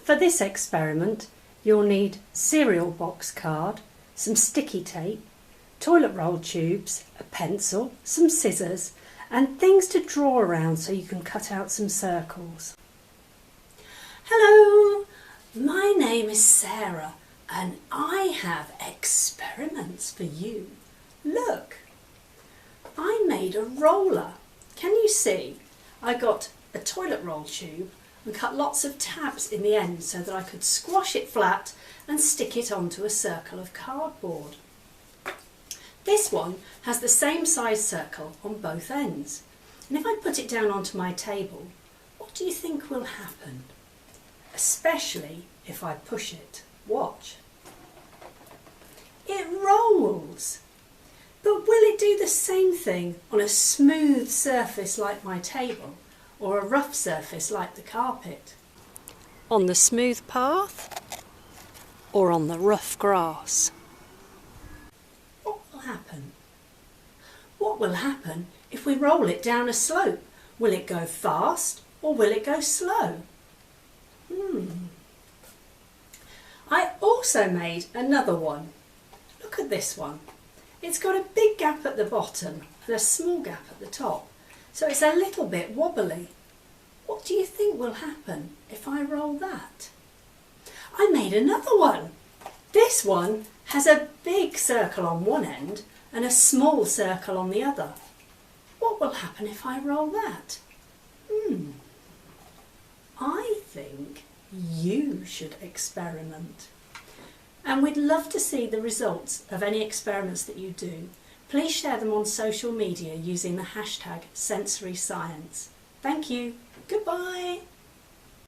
For this experiment, you'll need cereal box card, some sticky tape, toilet roll tubes, a pencil, some scissors, and things to draw around so you can cut out some circles. Hello, my name is Sarah and I have experiments for you. Look, I made a roller. Can you see? I got a toilet roll tube and cut lots of tabs in the end so that I could squash it flat and stick it onto a circle of cardboard. This one has the same size circle on both ends, and if I put it down onto my table, what do you think will happen? Especially if I push it. Watch. It rolls. But will it do the same thing on a smooth surface like my table, or a rough surface like the carpet? On the smooth path or on the rough grass? What will happen? What will happen if we roll it down a slope? Will it go fast or will it go slow? I also made another one. Look at this one. It's got a big gap at the bottom and a small gap at the top, so it's a little bit wobbly. What do you think will happen if I roll that? I made another one. This one has a big circle on one end and a small circle on the other. What will happen if I roll that? I think you should experiment. And we'd love to see the results of any experiments that you do. Please share them on social media using the hashtag #SensoryScience. Thank you. Goodbye.